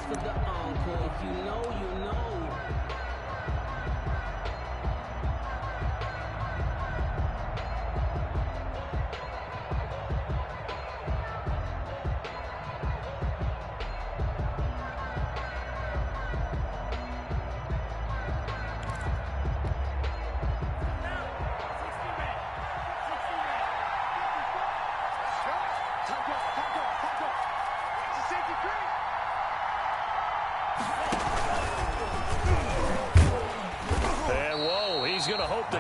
for the encore. If you know, you know.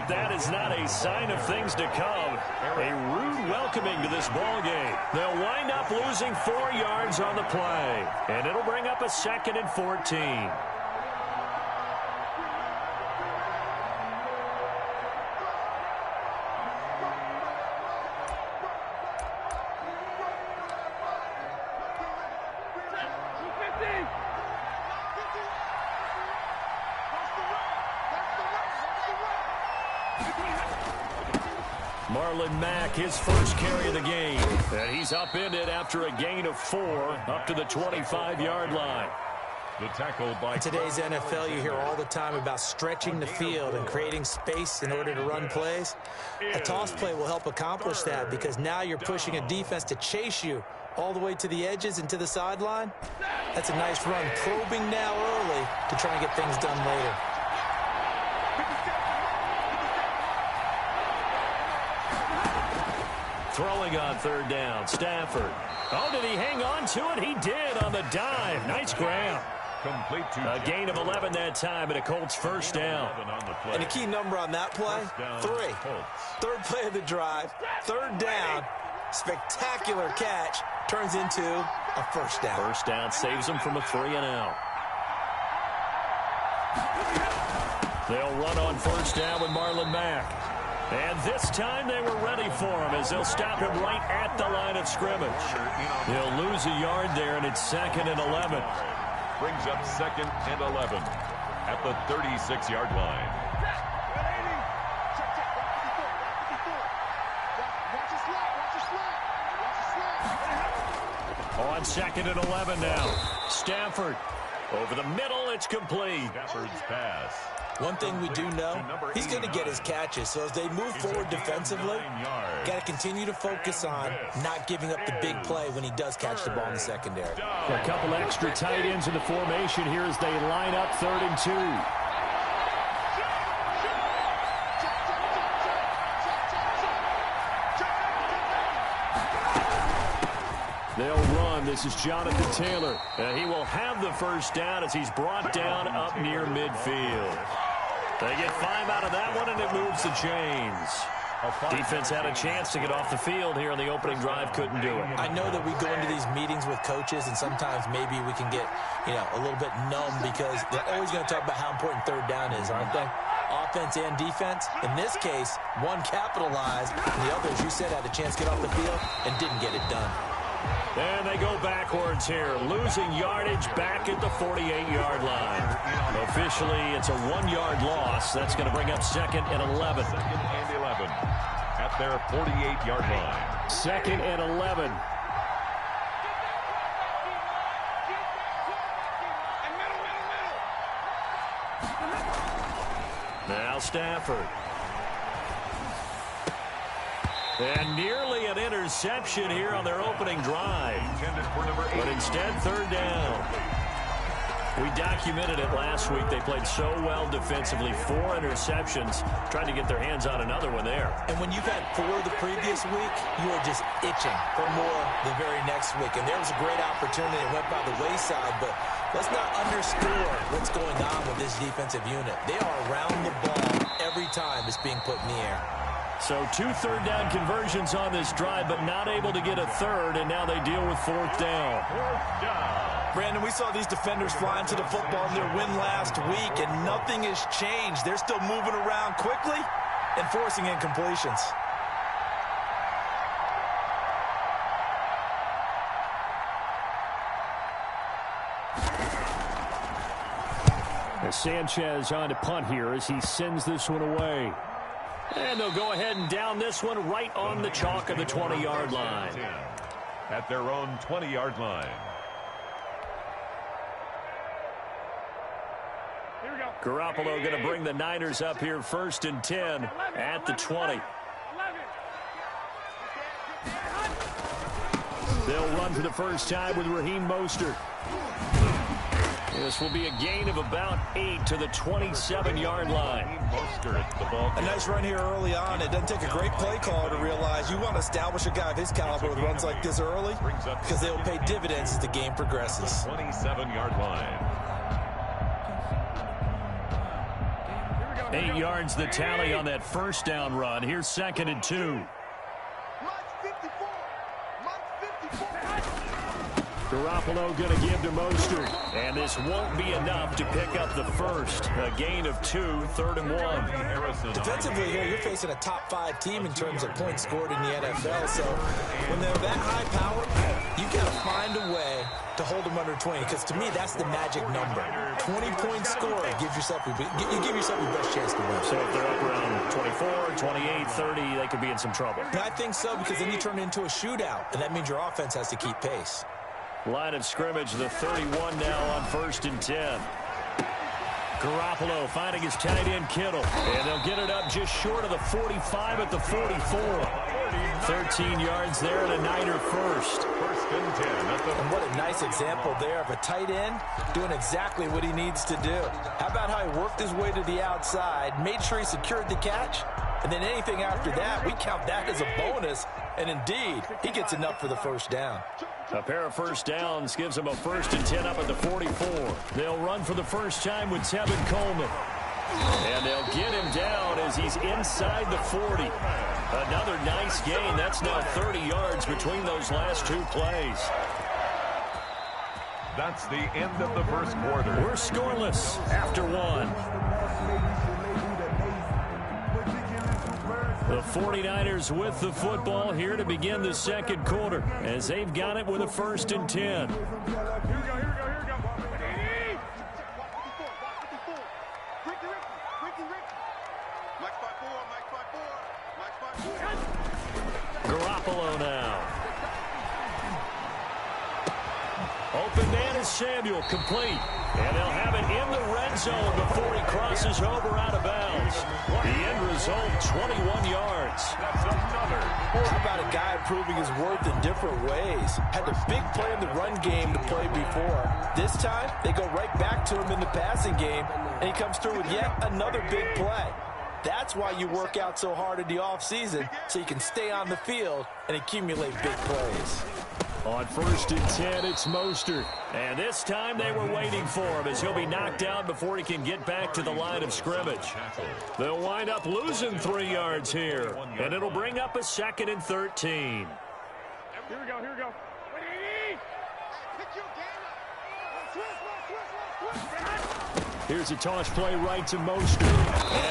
That is not a sign of things to come. A rude welcoming to this ball game. They'll wind up losing 4 yards on the play, and it'll bring up a 2nd and 14. His first carry of the game, and he's upended after a gain of 4 up to the 25-yard line. The tackle by in today's NFL, you hear all the time about stretching the field and creating space in order to run plays. A toss play will help accomplish that because now you're pushing a defense to chase you all the way to the edges and to the sideline. That's a nice run, probing now early to try and get things done later. Throwing on 3rd down, Stafford. Oh, did he hang on to it? He did on the dive. Nice grab. Complete to a gain of 11 that time, and a Colts first down. And a key number on that play, 3. 3rd play of the drive, 3rd down, spectacular catch, turns into a first down. First down saves them from a 3-and-out. They'll run on 1st down with Marlon Mack. And this time they were ready for him as they'll stop him right at the line of scrimmage. They'll lose a yard there, and it's 2nd and 11. Brings up 2nd and 11 at the 36-yard line. On 2nd and 11 now. Stafford over the middle. It's complete. Stafford's pass. One thing we do know, he's going to get his catches. So as they move forward defensively, got to continue to focus on not giving up the big play when he does catch the ball in the secondary. A couple extra tight ends in the formation here as they line up 3rd and 2. They'll run. This is Jonathan Taylor. He will have the first down as he's brought down up near midfield. They get 5 out of that one, and it moves the chains. Defense had a chance to get off the field here on the opening drive, couldn't do it. I know that we go into these meetings with coaches, and sometimes maybe we can get, a little bit numb because they're always going to talk about how important 3rd down is, aren't they? Offense and defense. In this case, one capitalized, and the other, as you said, had a chance to get off the field and didn't get it done. And they go backwards here, losing yardage back at the 48-yard line. Officially, it's a 1-yard loss. That's going to bring up 2nd and 11. 2nd and 11 at their 48-yard line. 2nd and 11. Now Stafford. And nearly an interception here on their opening drive. But instead, 3rd down. We documented it last week. They played so well defensively. 4 interceptions. Tried to get their hands on another one there. And when you've had 4 the previous week, you are just itching for more the very next week. And there was a great opportunity that went by the wayside. But let's not underscore what's going on with this defensive unit. They are around the ball every time it's being put in the air. So 2 third down conversions on this drive, but not able to get a 3rd, and now they deal with 4th down. Brandon, we saw these defenders flying to the football in their win last week, and nothing has changed. They're still moving around quickly and forcing incompletions. Sanchez on to punt here as he sends this one away. And they'll go ahead and down this one right on the chalk of the 20-yard line. At their own 20-yard line. Garoppolo going to bring the Niners up here 1st and 10 at the 20. They'll run for the first time with Raheem Mostert. This will be a gain of about 8 to the 27-yard line. A nice run here early on. It doesn't take a great play caller to realize you want to establish a guy of his caliber with runs like this early because they will pay dividends as the game progresses. 27-yard line. 8 yards the tally on that first down run. Here's 2nd and 2. Garoppolo going to give to Mostert, and this won't be enough to pick up the first. A gain of 2, 3rd and 1. Defensively here, you're facing a top 5 team in terms of points scored in the NFL, so when they're that high powered, you got to find a way to hold them under 20, because to me, that's the magic number. 20 points scored, you give yourself your best chance to win. So if they're up around 24, 28, 30, they could be in some trouble. And I think so, because then you turn it into a shootout, and that means your offense has to keep pace. Line of scrimmage, the 31 now on 1st and 10. Garoppolo finding his tight end Kittle, and they'll get it up just short of the 45 at the 44. 13 yards there and a Niner first. 1st and 10. And what a nice example there of a tight end doing exactly what he needs to do. How about how he worked his way to the outside, made sure he secured the catch, and then anything after that, we count that as a bonus, and indeed, he gets enough for the first down. A pair of first downs gives them a 1st and 10 up at the 44. They'll run for the first time with Tevin Coleman. And they'll get him down as he's inside the 40. Another nice gain. That's now 30 yards between those last 2 plays. That's the end of the first quarter. We're scoreless after 1. The 49ers with the football here to begin the second quarter as they've got it with a 1st and 10. Here we go. Garoppolo now. Open man is Samuel, complete. And they'll have it in the red zone before he crosses over out of bounds. The end result, 21 yards. How about a guy proving his worth in different ways? Had the big play in the run game to play before. This time, they go right back to him in the passing game, and he comes through with yet another big play. That's why you work out so hard in the offseason, so you can stay on the field and accumulate big plays. On 1st and 10, it's Mostert. And this time they were waiting for him as he'll be knocked down before he can get back to the line of scrimmage. They'll wind up losing 3 yards here. And it'll bring up a 2nd and 13. Here we go. Here's a toss play right to Mostert.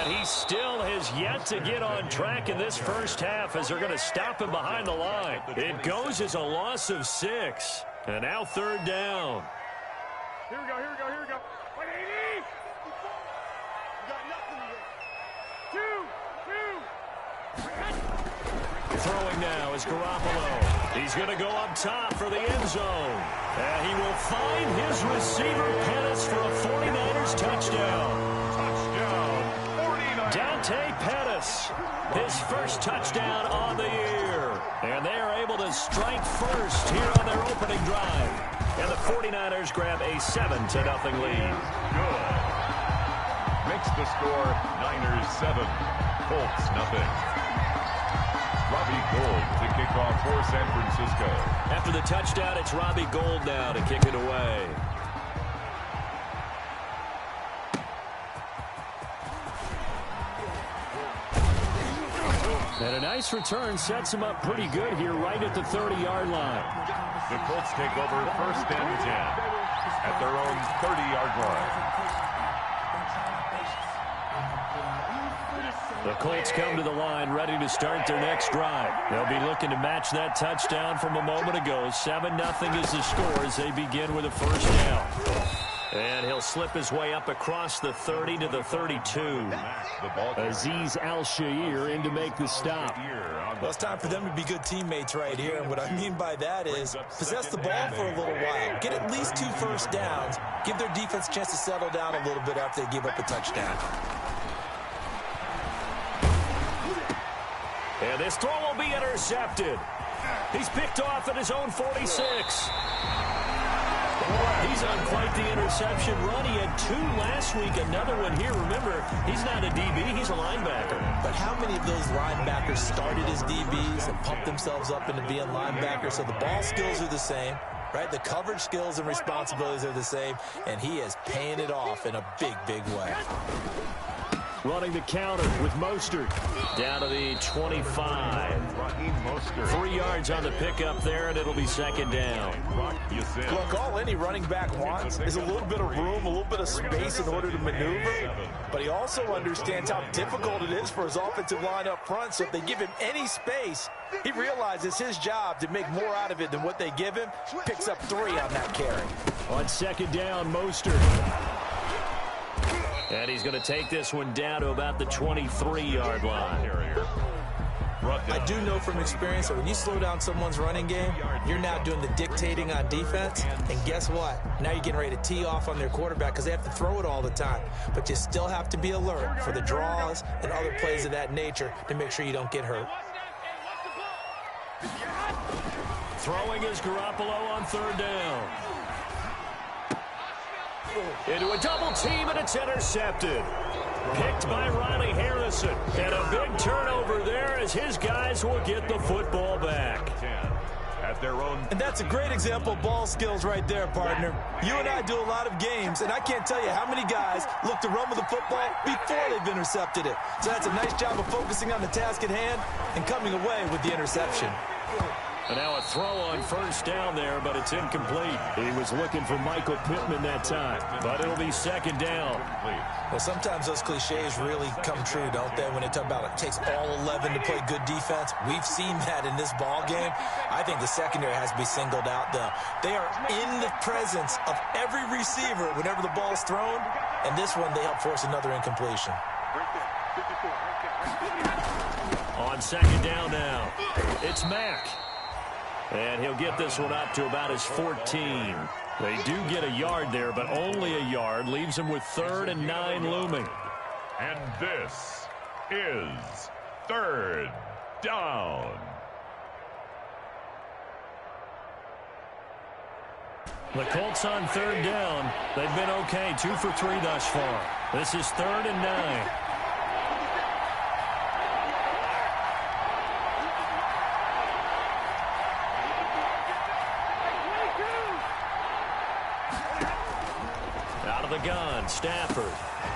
And he still has yet to get on track in this first half as they're going to stop him behind the line. It goes as a loss of 6. And now 3rd down. Here we go. 180. Throwing now is Garoppolo. He's going to go up top for the end zone. And he will find his receiver, Pettis, for a 49ers touchdown. Dante Pettis, his first touchdown on the year. And they are able to strike first here on their opening drive. And the 49ers grab a 7-0 lead. Good. Makes the score Niners 7, Colts nothing. Robbie Gould to kick off for San Francisco. After the touchdown, it's Robbie Gould now to kick it away. And a nice return sets him up pretty good here right at the 30-yard line. The Colts take over 1st and 10 at their own 30-yard line. The Colts come to the line ready to start their next drive. They'll be looking to match that touchdown from a moment ago. 7-0 is the score as they begin with a first down. And he'll slip his way up across the 30 to the 32. Azeez Al-Shaair in to make the stop. Well, it's time for them to be good teammates right here. And what I mean by that is possess the ball for a little while. Get at least 2 first downs. Give their defense a chance to settle down a little bit after they give up a touchdown. And this throw will be intercepted. He's picked off at his own 46. He's on quite the interception run. He had 2 last week, another one here. Remember, he's not a DB, he's a linebacker. But how many of those linebackers started as DBs and pumped themselves up into being linebackers? So the ball skills are the same, right? The coverage skills and responsibilities are the same, and he is paying it off in a big, big way. Running the counter with Mostert. Down to the 25. 3 yards on the pickup there, and it'll be second down. Look, all any running back wants is a little bit of room, a little bit of space in order to maneuver. But he also understands how difficult it is for his offensive line up front. So if they give him any space, he realizes his job to make more out of it than what they give him. Picks up 3 on that carry. On second down, Mostert. And he's going to take this one down to about the 23-yard line. I do know from experience that when you slow down someone's running game, you're now doing the dictating on defense. And guess what? Now you're getting ready to tee off on their quarterback because they have to throw it all the time. But you still have to be alert for the draws and other plays of that nature to make sure you don't get hurt. Throwing is Garoppolo on third down. Into a double team, and it's intercepted. Picked by Riley Harrison. And a big turnover there as his guys will get the football back. At their own. And that's a great example of ball skills right there, partner. You and I do a lot of games, and I can't tell you how many guys look to run with the football before they've intercepted it. So that's a nice job of focusing on the task at hand and coming away with the interception. And now a throw on first down there, but it's incomplete. He was looking for Michael Pittman that time, but it'll be second down. Well, sometimes those cliches really come true, don't they, when they talk about it takes all 11 to play good defense. We've seen that in this ball game. I think the secondary has to be singled out, though. They are in the presence of every receiver whenever the ball's thrown, and this one they help force another incompletion. On second down now, it's Mack. And he'll get this one up to about his 14. They do get a yard there, but only a yard. Leaves him with 3rd and 9 looming. And this is 3rd down. The Colts on 3rd down. They've been okay, 2 for 3 thus far. This is 3rd and 9. Gun, Stafford,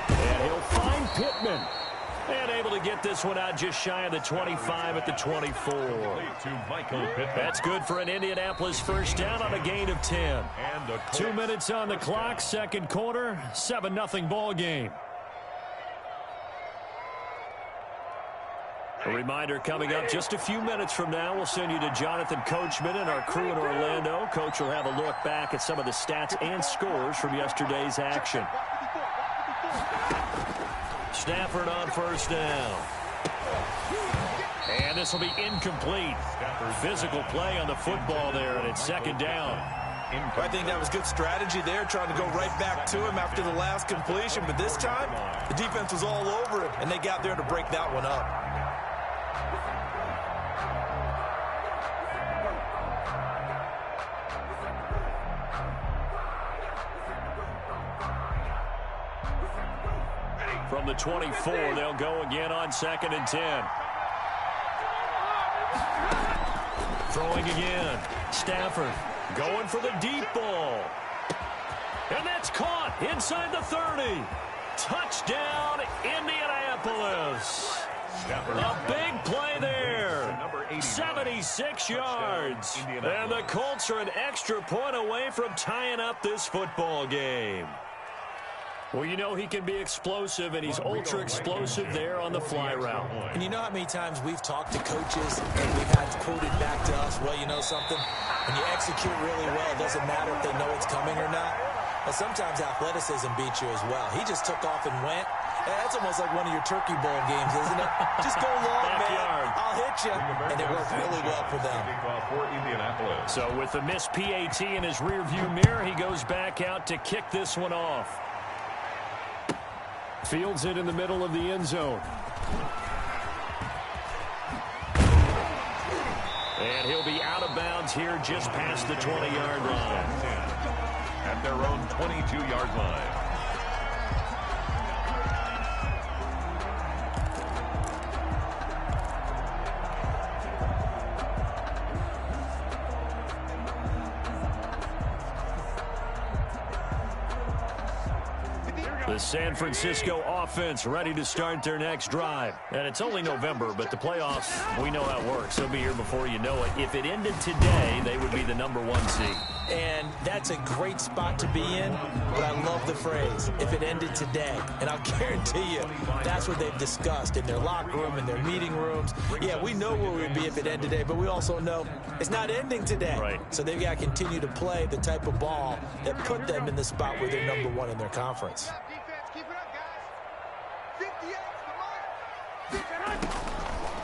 and he'll find Pittman, and able to get this one out just shy of the 25 at the 24. That's good for an Indianapolis first down on a gain of 10. 2 minutes on the clock, second quarter, 7-0 ball game. A reminder coming up just a few minutes from now, we'll send you to Jonathan Coachman and our crew in Orlando. Coach will have a look back at some of the stats and scores from yesterday's action. Stafford on first down. And this will be incomplete. Physical play on the football there, and it's second down. I think that was good strategy there, trying to go right back to him after the last completion. But this time, the defense was all over it, and they got there to break that one up. From the 24, they'll go again on 2nd and 10. Throwing again. Stafford going for the deep ball. And that's caught inside the 30. Touchdown, Indianapolis. A big play there. 76 yards. And the Colts are an extra point away from tying up this football game. Well, you know he can be explosive, and he's ultra-explosive there on the fly route. And you know how many times we've talked to coaches and we've had quoted back to us, well, you know something? When you execute really well, it doesn't matter if they know it's coming or not. Well, sometimes athleticism beats you as well. He just took off and went. That's almost like one of your Turkey Bowl games, isn't it? Just go long, man. I'll hit you. And it worked really well for them. So with the missed PAT in his rearview mirror, he goes back out to kick this one off. Fields it in the middle of the end zone. And he'll be out of bounds here just past the 20-yard line. At their own 22-yard line. The San Francisco offense ready to start their next drive. And it's only November, but the playoffs, we know how it works. They'll be here before you know it. If it ended today, they would be the #1 seed. And that's a great spot to be in, but I love the phrase, if it ended today. And I'll guarantee you, that's what they've discussed in their locker room, in their meeting rooms. Yeah, we know where we'd be if it ended today, but we also know it's not ending today. Right. So they've got to continue to play the type of ball that put them in the spot where they're #1 in their conference.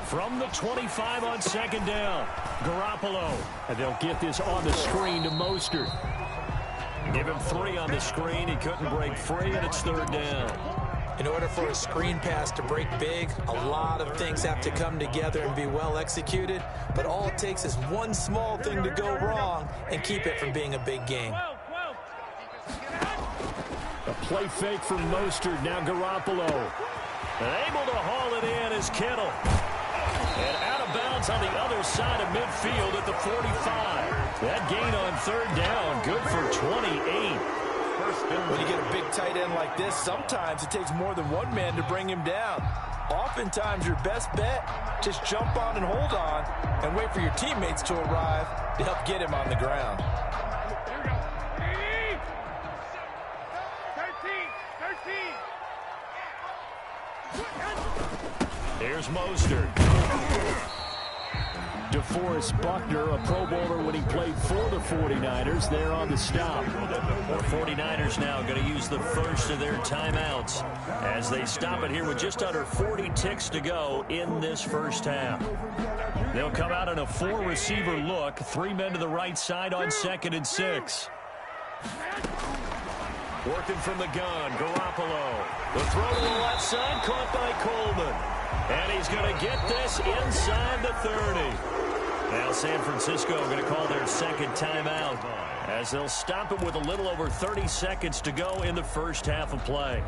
From the 25 on second down, Garoppolo. And they'll get this on the screen to Mostert. Give him 3 on the screen. He couldn't break free, and it's third down. In order for a screen pass to break big, a lot of things have to come together and be well executed. But all it takes is one small thing to go wrong and keep it from being a big game. A play fake from Mostert. Now Garoppolo. And able to haul it in is Kittle. And out of bounds on the other side of midfield at the 45. That gain on third down, good for 28. When you get a big tight end like this, sometimes it takes more than one man to bring him down. Oftentimes, your best bet, just jump on and hold on and wait for your teammates to arrive to help get him on the ground. Here we go. 13. Here's Mostert. DeForest Buckner, a Pro Bowler when he played for the 49ers, there on the stop. The 49ers now going to use the first of their timeouts as they stop it here with just under 40 ticks to go in this first half. They'll come out in a 4-receiver look, 3 men to the right side on 2nd and 6. Working from the gun, Garoppolo. The throw to the left side, caught by Coleman. And he's going to get this inside the 30. Now San Francisco going to call their second timeout as they'll stop it with a little over 30 seconds to go in the first half of play.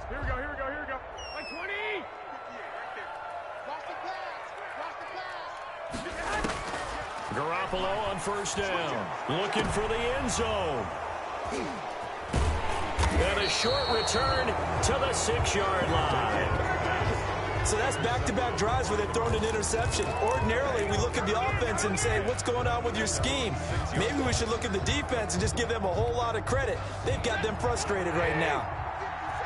Here we go. Like 20. Garoppolo on first down. Looking for the end zone. And a short return to the 6-yard line. So that's back-to-back drives where they've thrown an interception. Ordinarily, we look at the offense and say, what's going on with your scheme? Maybe we should look at the defense and just give them a whole lot of credit. They've got them frustrated right now.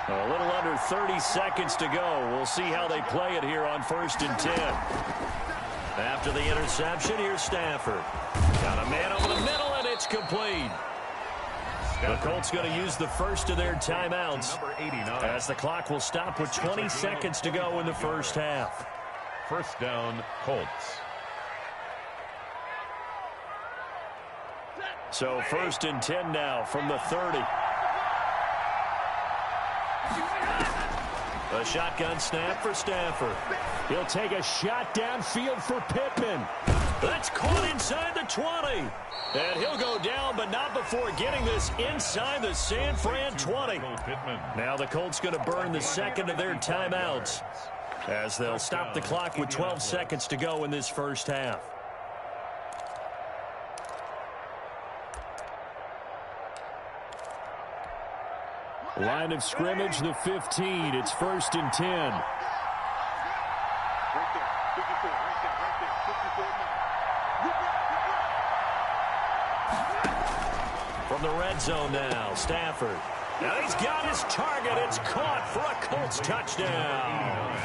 A little under 30 seconds to go. We'll see how they play it here on 1st and 10. After the interception, here's Stafford. Got a man over the middle, and it's complete. The Colts going to use the first of their timeouts as the clock will stop with 20 seconds to go in the first half. First down, Colts. So 1st and 10 now from the 30. A shotgun snap for Stafford. He'll take a shot downfield for Pittman. That's caught inside the 20. And he'll go down, but not before getting this inside the San Fran 20. Now the Colts going to burn the second of their timeouts as they'll stop the clock with 12 seconds to go in this first half. Line of scrimmage, the 15. It's 1st and 10. From the red zone now, Stafford. Now he's got his target. It's caught for a Colts touchdown.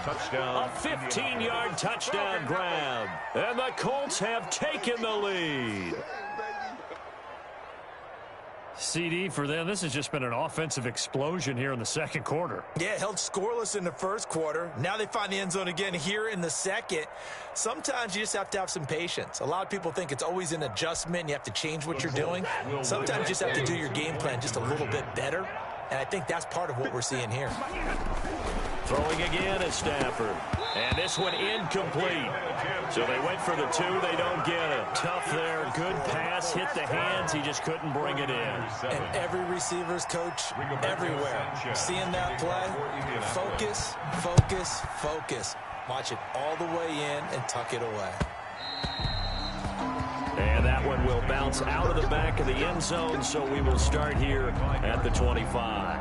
Touchdown. A 15-yard touchdown grab. And the Colts have taken the lead. CD for them. This has just been an offensive explosion here in the second quarter. Yeah, held scoreless in the first quarter. Now they find the end zone again here in the second. Sometimes you just have to have some patience. A lot of people think it's always an adjustment. You have to change what you're doing. Sometimes you just have to do your game plan just a little bit better. And I think that's part of what we're seeing here. Throwing again is Stafford. And this one incomplete. So they went for the two. They don't get it. Tough there. Good pass. Hit the hands. He just couldn't bring it in. And every receiver's coach everywhere. Seeing that play, focus, focus, focus. Watch it all the way in and tuck it away. And that one will bounce out of the back of the end zone, so we will start here at the 25.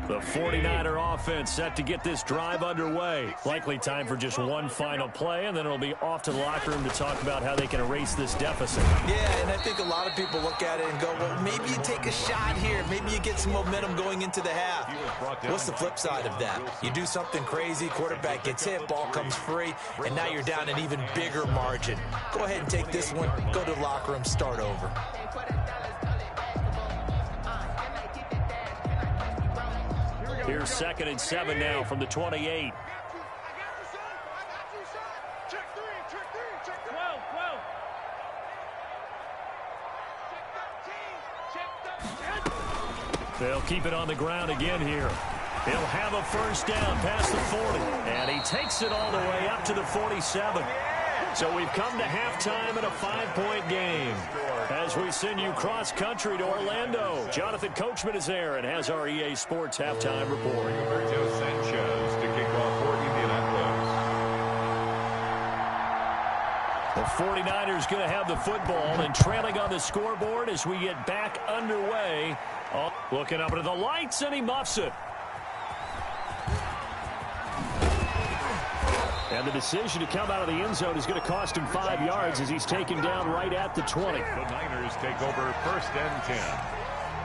The 49er offense set to get this drive underway. Likely time for just one final play, and then it'll be off to the locker room to talk about how they can erase this deficit. Yeah, and I think a lot of people look at it and go, well, maybe you take a shot here. Maybe you get some momentum going into the half. What's the flip side of that? You do something crazy, quarterback gets hit, ball comes free, and now you're down an even bigger margin. Go ahead and take this one, go to the locker room, start over. Here's 2nd and 7 now from the 28. They'll keep it on the ground again here. He'll have a first down past the 40. And he takes it all the way up to the 47. So we've come to halftime in a 5-point game. As we send you cross-country to Orlando, Jonathan Coachman is there and has our EA Sports halftime report. Murdaseason704's to kick off for Indianapolis. The 49ers going to have the football and trailing on the scoreboard as we get back underway. Oh, looking up into the lights, and he muffs it. And the decision to come out of the end zone is going to cost him 5 yards as he's taken down right at the 20. The Niners take over 1st and 10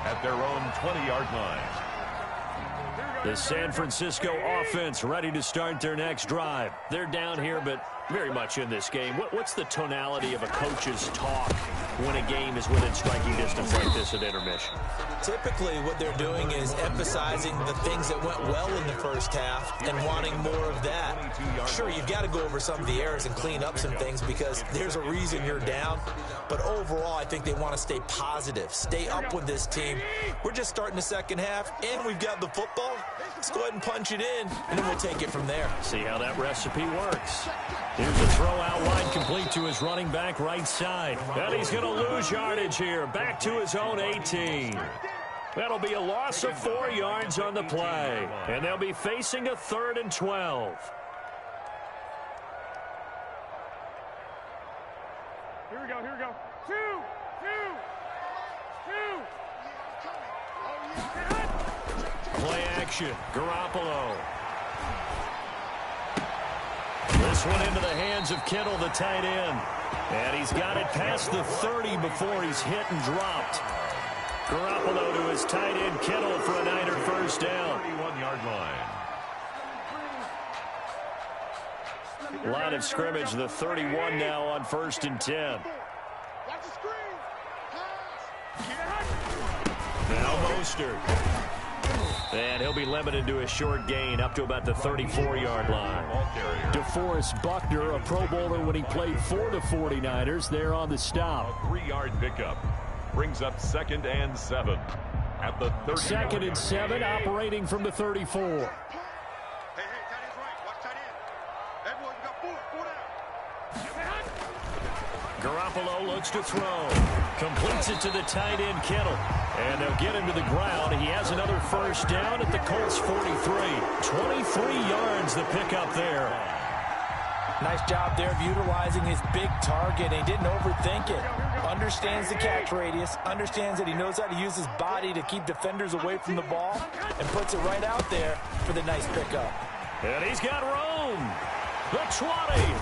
at their own 20-yard line. The San Francisco offense ready to start their next drive. They're down here, but very much in this game. What's the tonality of a coach's talk when a game is within striking distance like this at intermission? Typically, what they're doing is emphasizing the things that went well in the first half and wanting more of that. Sure, you've got to go over some of the errors and clean up some things because there's a reason you're down. But overall, I think they want to stay positive, stay up with this team. We're just starting the second half, and we've got the football. Let's go ahead and punch it in, and then we'll take it from there. See how that recipe works. Here's a throw out wide, complete to his running back right side. And he's going to lose yardage here, back to his own 18. That'll be a loss of 4 yards on the play. And they'll be facing a 3rd and 12. Here we go, here we go. Two. Play action, Garoppolo. This one into the hands of Kittle, the tight end. And he's got it past the 30 before he's hit and dropped. Garoppolo to his tight end, Kittle, for a Niner first down. 31-yard line. Line of scrimmage, the 31 now on 1st and 10. Now Mostert. And he'll be limited to a short gain up to about the 34-yard line. DeForest Buckner, a Pro Bowler when he played for the 49ers, there on the stop. A 3-yard pickup brings up 2nd and 7 at the 30. 2nd and 7, operating from the 34. Garoppolo looks to throw. Completes it to the tight end, Kittle. And they'll get him to the ground. He has another first down at the Colts 43. 23 yards the pickup there. Nice job there of utilizing his big target. He didn't overthink it. Understands the catch radius. Understands that he knows how to use his body to keep defenders away from the ball. And puts it right out there for the nice pickup. And he's got room. The 20.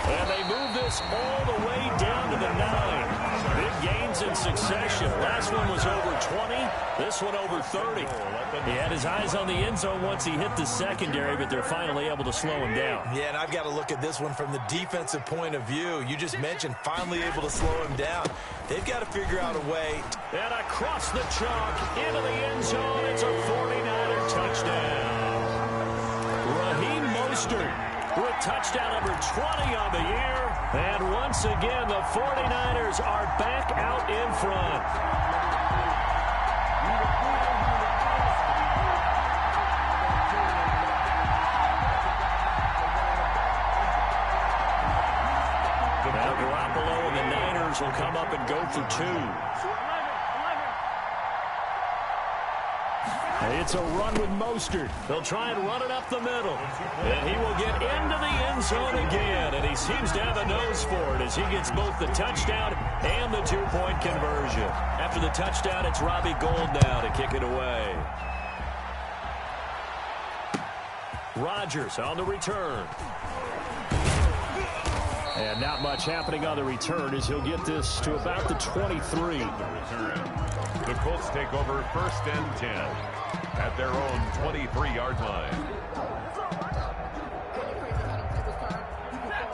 And they move this all the way down to the 9. Big gains in succession. Last one was over 20. This one over 30. He had his eyes on the end zone once he hit the secondary, but they're finally able to slow him down. Yeah, and I've got to look at this one from the defensive point of view. You just mentioned finally able to slow him down. They've got to figure out a way. And across the chalk, into the end zone. It's a 49er touchdown. Raheem Mostert with touchdown number 20 on the year. And once again, the 49ers are back out in front. Now Garoppolo and the Niners will come up and go for 2. It's a run with Mostert. They'll try and run it up the middle. And he will get into the end zone again. And he seems to have a nose for it as he gets both the touchdown and the 2-point conversion. After the touchdown, it's Robbie Gould now to kick it away. Rodgers on the return. And not much happening on the return as he'll get this to about the 23. The Colts take over 1st and 10 at their own 23-yard line.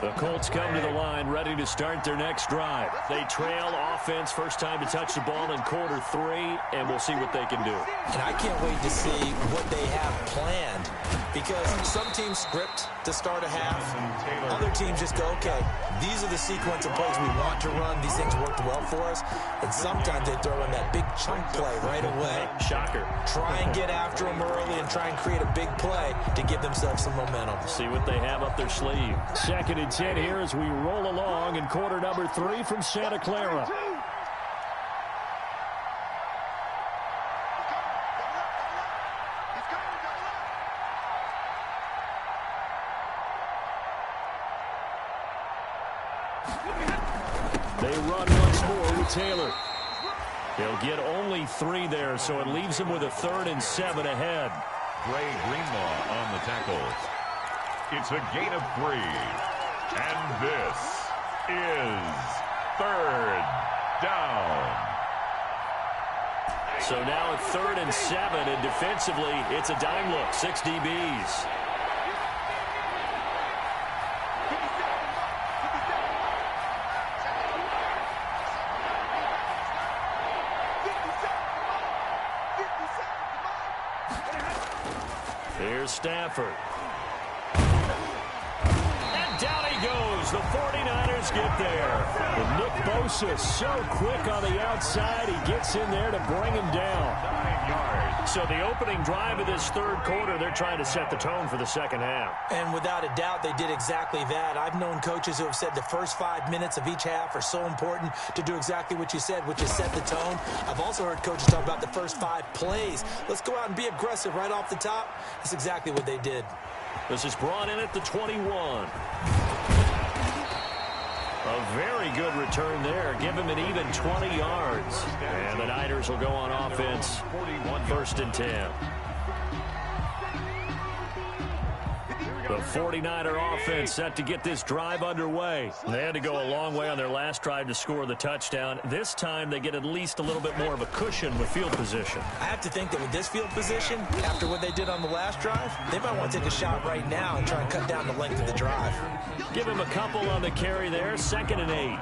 The Colts come to the line ready to start their next drive. They trail offense, first time to touch the ball in quarter 3, and we'll see what they can do. And I can't wait to see what they have planned, because some teams script to start a half. Other teams just go, okay, these are the sequence of plays we want to run. These things worked well for us. And sometimes they throw in that big chunk play right away. Shocker. Try and get after them early and try and create a big play to give themselves some momentum. See what they have up their sleeve. 2nd and 10 here as we roll along in quarter number 3 from Santa Clara. They run once more with Taylor. They'll get only 3 there, so it leaves them with a 3rd and 7 ahead. Ray Greenlaw on the tackles. It's a gain of 3. And this is 3rd down. So now it's 3rd and 7, and defensively, it's a dime look, 6 DBs. Here's Stafford. And down he goes. The 49ers get there. And Nick Bosa so quick on the outside. He gets in there to bring him down. 9 yards. So the opening drive of this 3rd quarter, they're trying to set the tone for the 2nd half. And without a doubt, they did exactly that. I've known coaches who have said the first 5 minutes of each half are so important to do exactly what you said, which is set the tone. I've also heard coaches talk about the first 5 plays. Let's go out and be aggressive right off the top. That's exactly what they did. This is brought in at the 21. A very good return there. Give him an even 20 yards. And the Niners will go on offense. 1st and 10. The 49er offense set to get this drive underway. They had to go a long way on their last drive to score the touchdown. This time they get at least a little bit more of a cushion with field position. I have to think that with this field position, after what they did on the last drive, they might want to take a shot right now and try and cut down the length of the drive. Give him a couple on the carry there. 2nd and 8.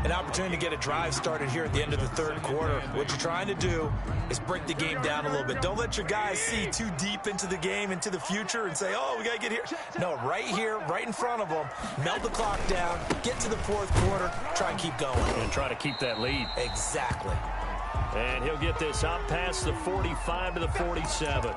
An opportunity to get a drive started here at the end of the 3rd quarter. What you're trying to do is break the game down a little bit. Don't let your guys see too deep into the game, into the future, and say, oh, we got to get here. No, right here, right in front of them, melt the clock down, get to the 4th quarter, try and keep going. And try to keep that lead. Exactly. And he'll get this up past the 45 to the 47.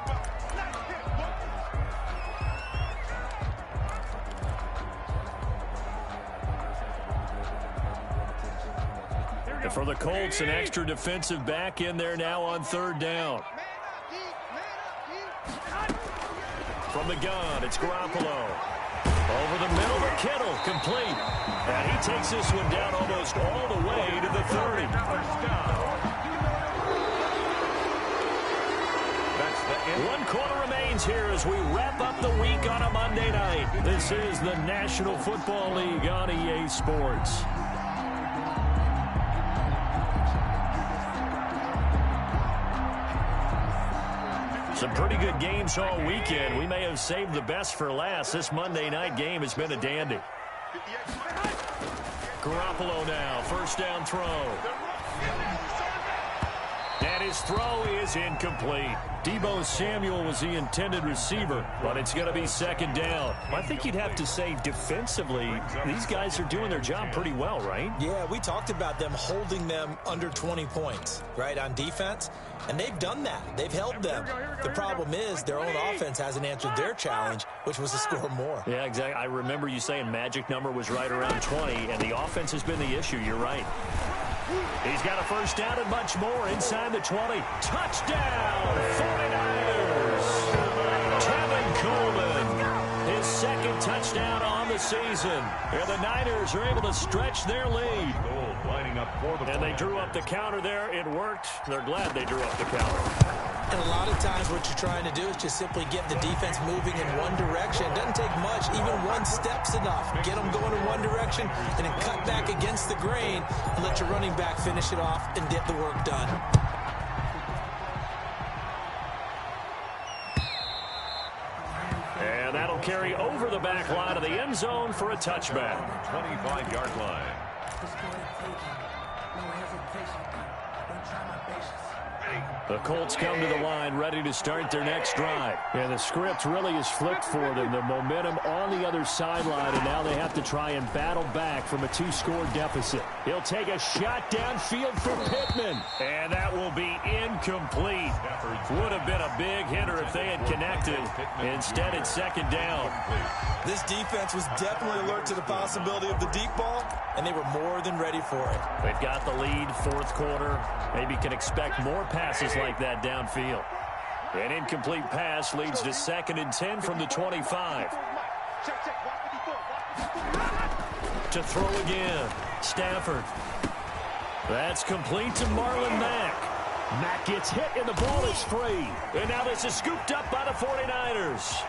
And for the Colts, an extra defensive back in there now on 3rd down. From the gun, it's Garoppolo. Over the middle to Kittle, complete. And he takes this one down almost all the way to the 30. That's One quarter remains here as we wrap up the week on a Monday night. This is the National Football League on EA Sports. Some pretty good games all weekend. We may have saved the best for last. This Monday night game has been a dandy. Garoppolo now, first down throw. And his throw is incomplete. Deebo Samuel was the intended receiver, but it's going to be second down. I think you'd have to say defensively, these guys are doing their job pretty well, right? Yeah, we talked about them holding them under 20 points, right, on defense, and they've done that. They've held them. The problem is their own offense hasn't answered their challenge, which was to score more. Yeah, exactly. I remember you saying magic number was right around 20, and the offense has been the issue. You're right. He's got a first down and much more inside the 20. Touchdown, 49ers. Tevin Coleman, his second touchdown on the season. And the Niners are able to stretch their lead. Lining up for the and they drew up the counter there. It worked. They're glad they drew up the counter. And a lot of times what you're trying to do is just simply get the defense moving in one direction. It doesn't take much. Even one step's enough. Get them going in one direction and then cut back against the grain and let your running back finish it off and get the work done. And that'll carry over the back line of the end zone for a touchback. 25-yard line. The Colts come to the line, ready to start their next drive. And the script really is flipped for them. The momentum on the other sideline, and now they have to try and battle back from a 2-score deficit. He'll take a shot downfield for Pittman. And that will be incomplete. Would have been a big hitter if they had connected. Instead, it's second down. This defense was definitely alert to the possibility of the deep ball, and they were more than ready for it. They've got the lead, fourth quarter. Maybe can expect more passes like that downfield. An incomplete pass leads to 2nd and 10 from the 25. To throw again. Stafford. That's complete to Marlon Mack. Mack gets hit and the ball is free. And now this is scooped up by the 49ers.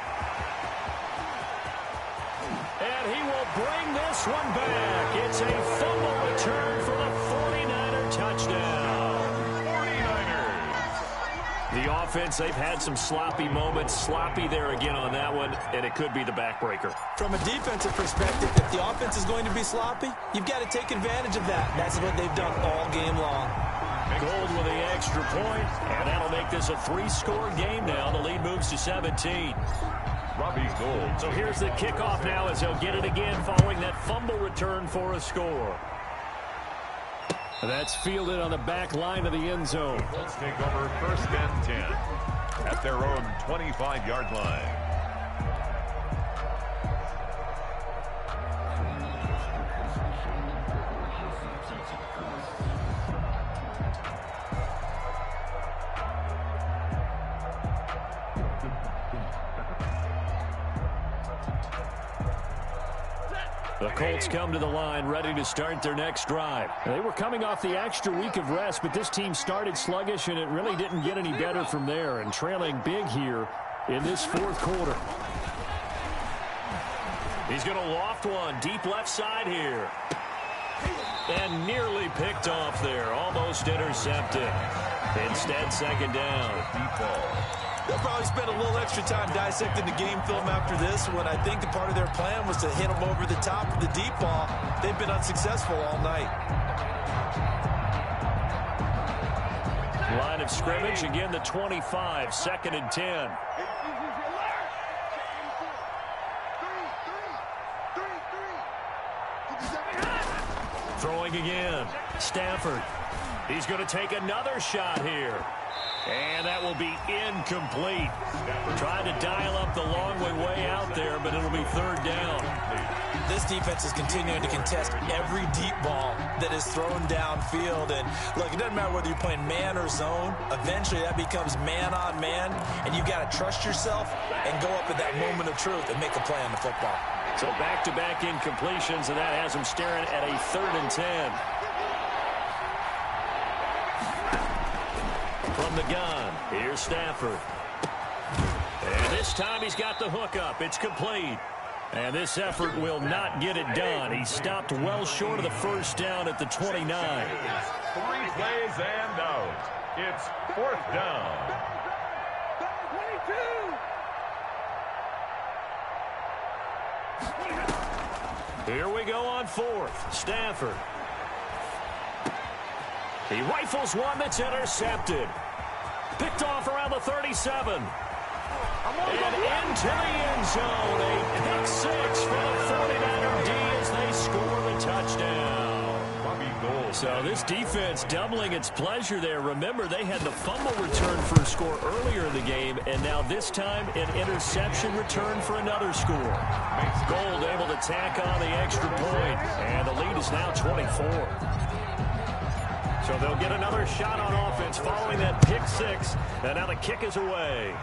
And he will bring this one back. It's a fumble return for the 49er touchdown. 49ers. The offense, they've had some sloppy moments. Sloppy there again on that one, and it could be the backbreaker. From a defensive perspective, if the offense is going to be sloppy, you've got to take advantage of that. That's what they've done all game long. Gold with the extra point, and that'll make this a 3-score game now. The lead moves to 17. Robbie Gould. So here's the kickoff now as he'll get it again following that fumble return for a score. That's fielded on the back line of the end zone. Colts take over 1st and 10 at their own 25-yard line. The Colts come to the line, ready to start their next drive. They were coming off the extra week of rest, but this team started sluggish, and it really didn't get any better from there, and trailing big here in this 4th quarter. He's going to loft one, deep left side here. And nearly picked off there, almost intercepted. Instead, second down. Deep ball. They'll probably spend a little extra time dissecting the game film after this when I think the part of their plan was to hit them over the top of the deep ball. They've been unsuccessful all night. Line of scrimmage, again the 25, 2nd and 10. Throwing again. Stafford. He's going to take another shot here. And that will be incomplete. Trying to dial up the long way out there, but it'll be 3rd down. This defense is continuing to contest every deep ball that is thrown downfield. And look, it doesn't matter whether you're playing man or zone. Eventually, that becomes man on man. And you've got to trust yourself and go up at that moment of truth and make a play on the football. So back-to-back incompletions, and that has him staring at a 3rd and 10. From the gun, here's Stafford. This time he's got the hook up. It's complete. And this effort will not get it done. He stopped well short of the first down at the 29. 3 plays and out. It's 4th down. 22. Here we go on 4th. Stafford. He rifles one that's intercepted. Picked off around the 37. And into the end zone. A pick 6 for the 49er D as they score the touchdown. So this defense doubling its pleasure there. Remember, they had the fumble return for a score earlier in the game, and now this time an interception return for another score. Gold able to tack on the extra point, and the lead is now 24. So they'll get another shot on offense following that pick 6, and now the kick is away.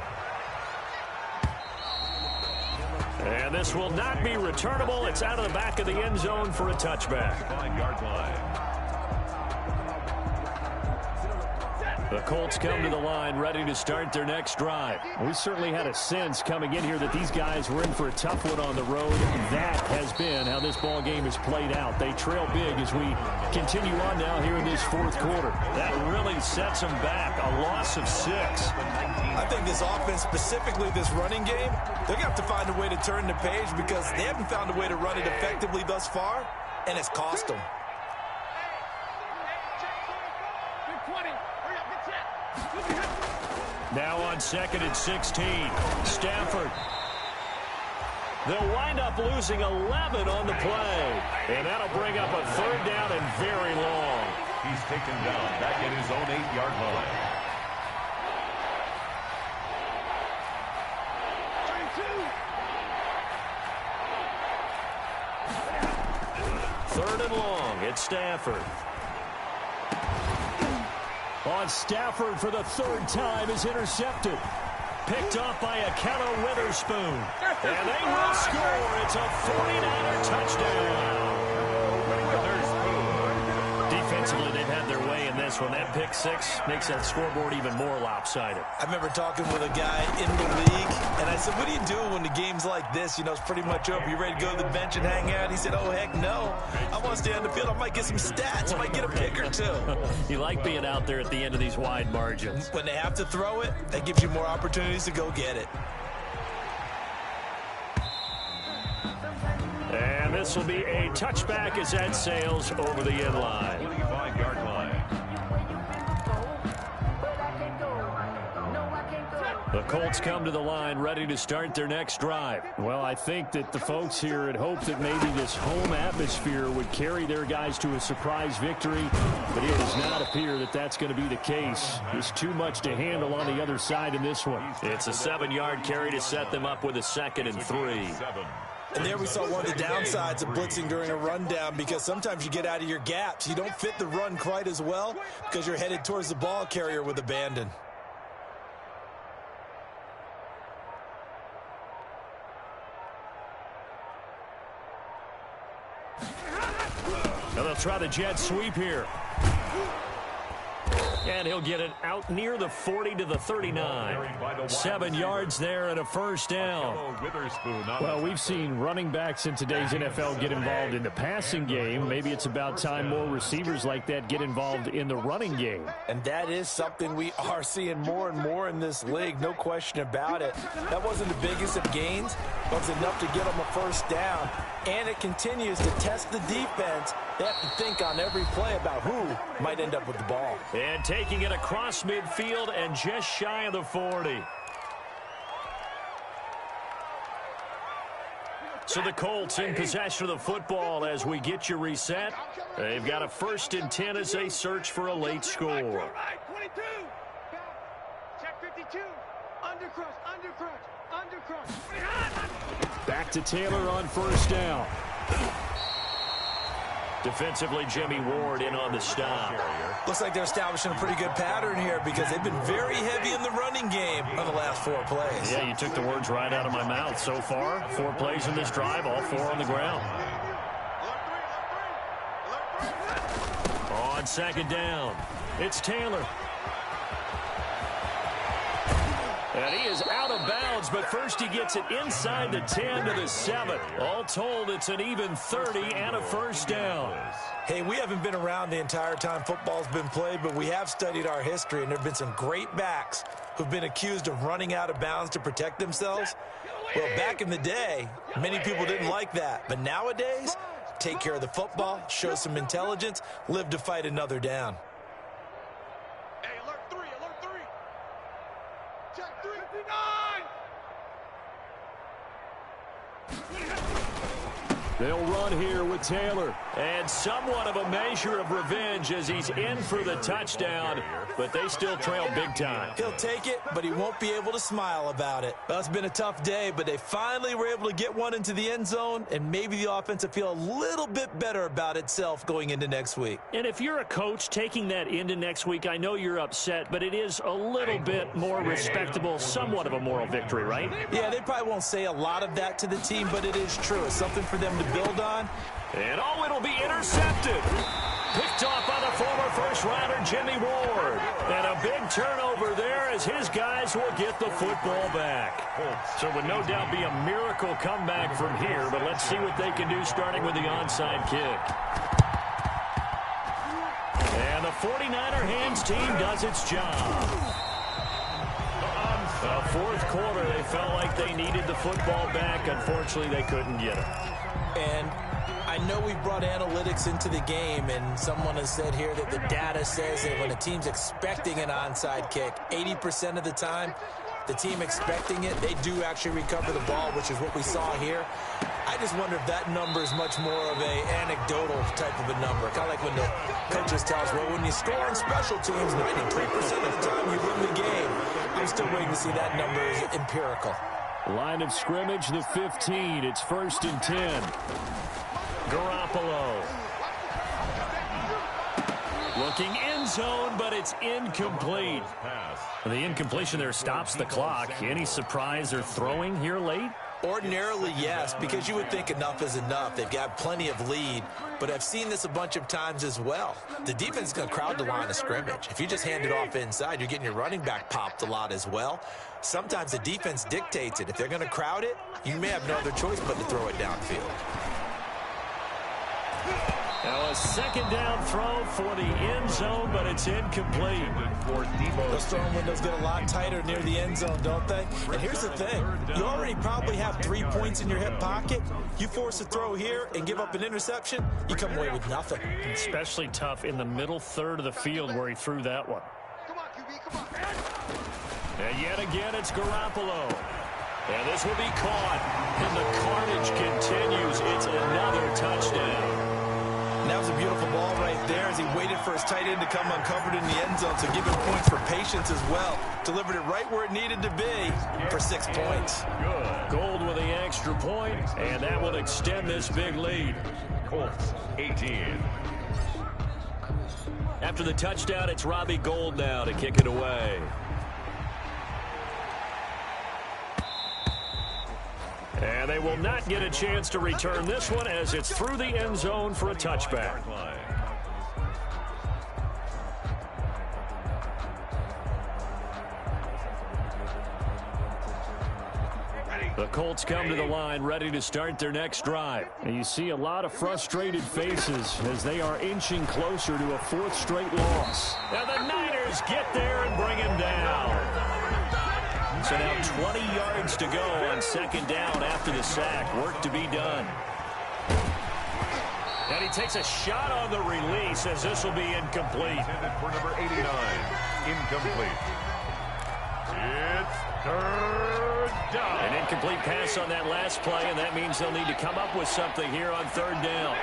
And this will not be returnable. It's out of the back of the end zone for a touchback. 5-yard line. The Colts come to the line ready to start their next drive. We certainly had a sense coming in here that these guys were in for a tough one on the road. That has been how this ball game has played out. They trail big as we continue on now here in this 4th quarter. That really sets them back. A loss of 6. I think this offense, specifically this running game, they're going to have to find a way to turn the page because they haven't found a way to run it effectively thus far, and it's cost them. Now on 2nd and 16. Stafford. They'll wind up losing 11 on the play. And that'll bring up a 3rd down and very long. He's taken down back at his own 8-yard line. 3rd and long. It's Stafford. On Stafford for the 3rd time is intercepted. Picked off by Akello Witherspoon. And they will score. It's a 49er touchdown. Defensively, they've had their way in this one. That pick 6 makes that scoreboard even more lopsided. I remember talking with a guy in the league, and I said, what do you do when the game's like this? You know, it's pretty much over. You ready to go to the bench and hang out? He said, oh, heck no. I want to stay on the field. I might get some stats. I might get a pick or 2. You like being out there at the end of these wide margins. When they have to throw it, that gives you more opportunities to go get it. And this will be a touchback as that sails over the end line. 25-yard line. The Colts come to the line ready to start their next drive. Well, I think that the folks here had hoped that maybe this home atmosphere would carry their guys to a surprise victory, but it does not appear that that's going to be the case. There's too much to handle on the other side in this one. It's a 7-yard carry to set them up with a 2nd and 3. And there we saw one of the downsides of blitzing during a rundown because sometimes you get out of your gaps. You don't fit the run quite as well because you're headed towards the ball carrier with abandon. Now they'll try the jet sweep here. And he'll get it out near the 40 to the 39. 7 yards there and a 1st down. Well, we've seen running backs in today's NFL get involved in the passing game. Maybe it's about time more receivers like that get involved in the running game. And that is something we are seeing more and more in this league, no question about it. That wasn't the biggest of gains, but it's enough to get them a 1st down. And it continues to test the defense. They have to think on every play about who might end up with the ball. And taking it across midfield and just shy of the 40. So the Colts in possession of the football as we get you reset. They've got a 1st and 10 as they search for a late score. 22. Check 52. Undercrush. Back to Taylor on 1st down. Defensively, Jimmy Ward in on the stop. Looks like they're establishing a pretty good pattern here because they've been very heavy in the running game on the last 4 plays. Yeah, you took the words right out of my mouth. So far, 4 plays in this drive, all 4 on the ground. On 2nd down, it's Taylor. And he is out of bounds, but first he gets it inside the 10 to the 7. All told, it's an even 30 and a first down. Hey, we haven't been around the entire time football's been played, but we have studied our history, and there have been some great backs who've been accused of running out of bounds to protect themselves. Well, back in the day, many people didn't like that. But nowadays, take care of the football, show some intelligence, live to fight another down. Hey, alert 3, alert 3. Check 359. They'll run here with Taylor. And somewhat of a measure of revenge as he's in for the touchdown, but they still trail big time. He'll take it, but he won't be able to smile about it. Well, it's been a tough day, but they finally were able to get one into the end zone, and maybe the offense will feel a little bit better about itself going into next week. And if you're a coach taking that into next week, I know you're upset, but it is a little bit more respectable, somewhat of a moral victory, right? Yeah, they probably won't say a lot of that to the team, but it is true. It's something for them to build on. And oh, it'll be intercepted. Picked off by the former first-rounder Jimmy Ward. And a big turnover there as his guys will get the football back. So it would no doubt be a miracle comeback from here, but let's see what they can do starting with the onside kick. And the 49er hands team does its job. The fourth quarter, they felt like they needed the football back. Unfortunately, they couldn't get it. And I know we brought analytics into the game, and someone has said here that the data says that when a team's expecting an onside kick, 80% of the time, the team expecting it, they do actually recover the ball, which is what we saw here. I just wonder if that number is much more of a anecdotal type of a number. Kind of like when the coaches tell us, well, when you score on special teams, 93% of the time you win the game. I'm still waiting to see that number is empirical. Line of scrimmage, the 15. It's 1st and 10. Garoppolo. Looking end zone, but it's incomplete. The incompletion there stops the clock. Any surprise or throwing here late? Ordinarily, yes, because you would think enough is enough. They've got plenty of lead, but I've seen this a bunch of times as well. The defense is going to crowd the line of scrimmage. If you just hand it off inside, you're getting your running back popped a lot as well. Sometimes the defense dictates it. If they're going to crowd it, you may have no other choice but to throw it downfield. Now a second down throw for the end zone, but it's incomplete. Those throwing windows get a lot tighter near the end zone, don't they? And here's the thing. You already probably have 3 points in your hip pocket. You force a throw here and give up an interception, you come away with nothing. Especially tough in the middle third of the field where he threw that one. Come on, QB, come on. And yet again, it's Garoppolo. And this will be caught. And the carnage continues. It's another touchdown. And that was a beautiful ball right there as he waited for his tight end to come uncovered in the end zone. So give him points for patience as well. Delivered it right where it needed to be for 6 points. Good. Gold with the extra point, and that will extend this big lead. Colts 18. After the touchdown, it's Robbie Gould now to kick it away. And they will not get a chance to return this one as it's through the end zone for a touchback. The Colts come to the line ready to start their next drive. And you see a lot of frustrated faces as they are inching closer to a 4th straight loss. Now the Niners get there and bring him down. So now 20 yards to go on second down after the sack. Work to be done. And he takes a shot on the release as this will be incomplete. Intended for number 89. Incomplete. It's third down. An incomplete pass on that last play, and that means they'll need to come up with something here on third down.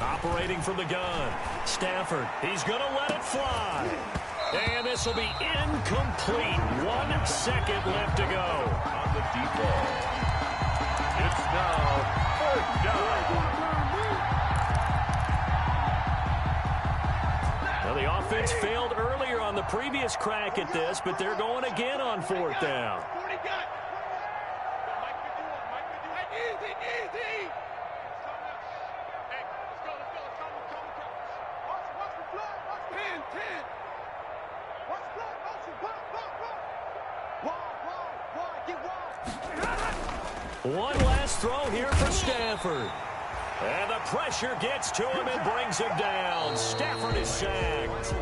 Operating from the gun, Stafford, he's going to let it fly. And this will be incomplete. 1 second left to go. On the deep ball. It's now 4th down. Well, the offense failed earlier on the previous crack at this, but they're going again on 4th down. One last throw here for Stafford. And the pressure gets to him and brings him down. Stafford is sacked.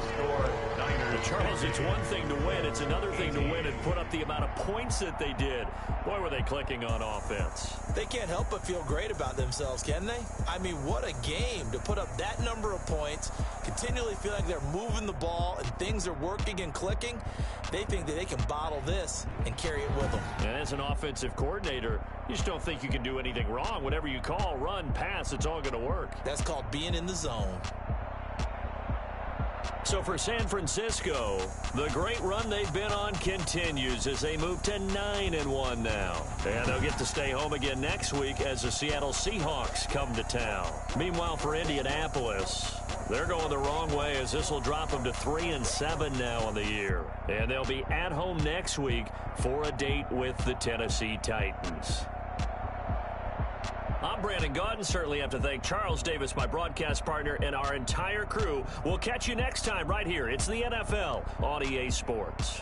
Charles, it's one thing to win. It's another thing to win and put up the amount of points that they did. Boy, were they clicking on offense. They can't help but feel great about themselves, can they? I mean, what a game to put up that number of points, continually feel like they're moving the ball and things are working and clicking. They think that they can bottle this and carry it with them. And as an offensive coordinator, you just don't think you can do anything wrong. Whatever you call, run, pass, it's all going to work. That's called being in the zone. So for San Francisco, the great run they've been on continues as they move to 9-1 now. And they'll get to stay home again next week as the Seattle Seahawks come to town. Meanwhile, for Indianapolis, they're going the wrong way as this will drop them to 3-7 now on the year. And they'll be at home next week for a date with the Tennessee Titans. I'm Brandon Gaudin. Certainly have to thank Charles Davis, my broadcast partner, and our entire crew. We'll catch you next time right here. It's the NFL on EA Sports.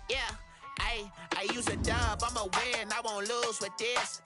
Yeah, I use a dub, I'ma win, I won't lose with this.